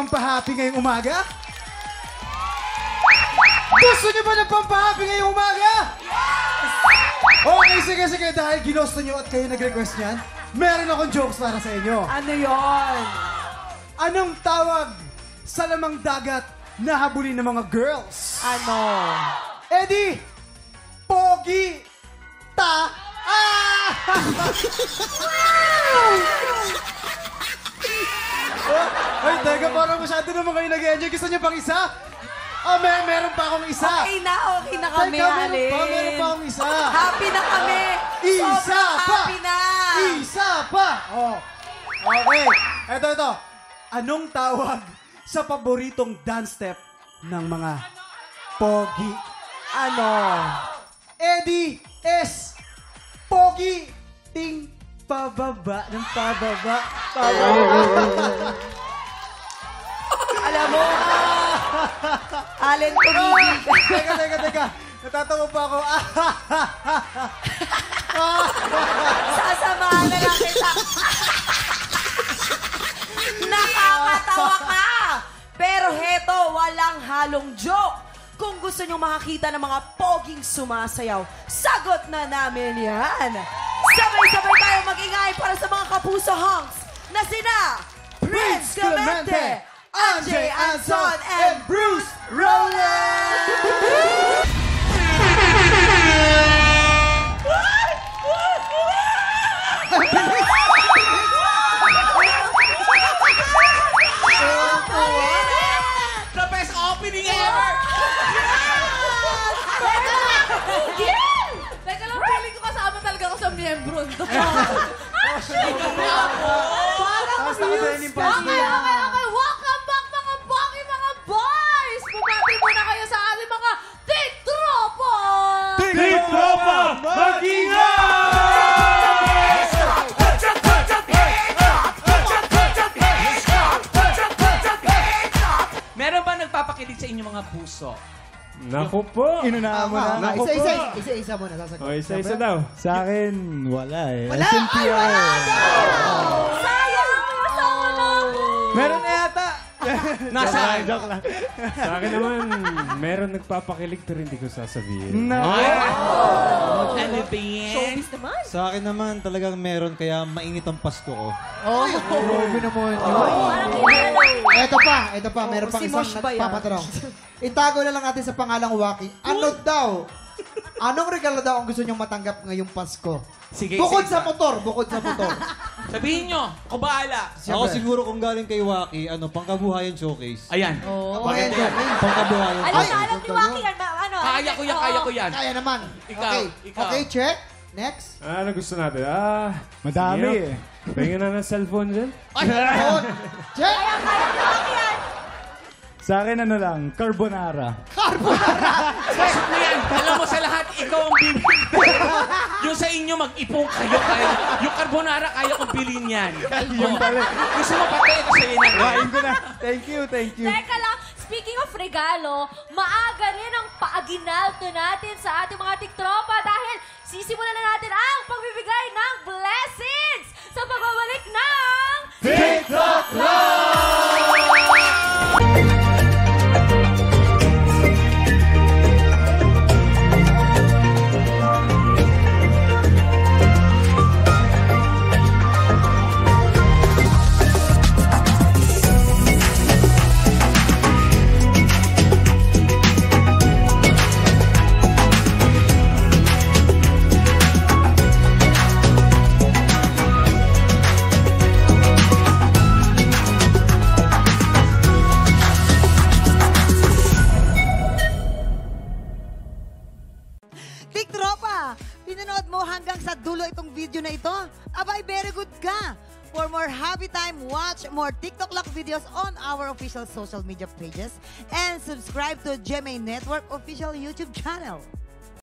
pampahappy ngayong umaga? Gusto niyo ba ng pampahappy ngayong umaga? Okay, sige. Dahil ginusto niyo at kayo nag-request niyan, meron akong jokes para sa inyo. Ano yon? Anong tawag sa lamang dagat na habulin ng mga girls? Ano? Eddie! Pogi! Ta! Ah! Ay, teka, parang masyado naman kayo nag-enjoy. Gusto niyo pang isa? Oh, meron pa akong isa. Okay na kami, Teka, Alin. meron pa akong isa. Happy na kami. Isa Sobrang pa! happy na. Isa pa! Oh. Okay. Ito. Anong tawag sa paboritong dance step ng mga pogi? Ano? Eddie S. Pogi ting pababa ng pababa. Alam mo, Alin, tumigil ka. Teka. Natatawa pa ako. Sasamahan na lang kita. Nakakatawa ka! Pero heto, walang halong joke. Kung gusto nyo makakita ng mga poging sumasayaw, sagot na namin yan. Sabay-sabay tayo mag-ingay para sa mga kapuso hunks na sina Prince Clemente, Anjay Anson, and Bruce Rowland! The best opening ever! Teka lang, feeling ko kasama talaga ako sa miyembro to. Tapos naka-denim pa. Okay. Welcome back mga bonggy mga boys! Bumati muna kayo sa ating mga tiktropa! Tiktropa! Meron ba nagpapakilig sa inyong mga puso? Naku po! Inunahan mo na. Isa-isa muna, sasagot. O, isa-isa daw. Sa akin, wala eh. Wala! SNP ako eh. Sayang! Kasama na ako! Meron na yata. Nasaan? Joke lang. Sa akin naman, meron nagpapakilig pero hindi ko sasabihin. No. Ano ba yan? Showbiz naman! Sa akin naman, talagang meron kaya mainit ang Pasko ko. Grabe naman. Ito pa. Meron pang si isang Mosh ba yan? nagpapatanong. Itago na lang natin sa pangalang Waki. Anong regalo daw ang gusto niyong matanggap ngayong Pasko? Sige, Bukod sige. sa motor. Sabihin nyo, ako bahala. Ako siguro kung galing kay Waki, pangkabuhayan showcase. Ayan. Maganda yan. Pangkabuhayan Alam ni Waki yan. Kaya ko yan. Kaya naman. Ikaw. Okay, check. Next. Ano gusto natin? Madami sige. eh. Pahingin na ng cellphone dyan. Phone. Check. Sa akin carbonara. Pasok mo yan. Alam mo sa lahat, ikaw ang bibili. Yung sa inyo, mag-ipong kayo. Yung carbonara, kaya kong bilhin yan. Yung pala. Gusto mo patay ito sa inyo. Kain ko na. Thank you. Teka lang, speaking of regalo, maaga rin ang paaginaldo natin sa ating mga tiktropa dahil sisimulan na natin ang pagbibigay ng blessings sa pagbabalik ng TikTok Tiktropa, pinanood mo hanggang sa dulo itong video na ito? Abay, very good ka! For more happy time, watch more TikTok Lock videos on our official social media pages and subscribe to GMA Network official YouTube channel.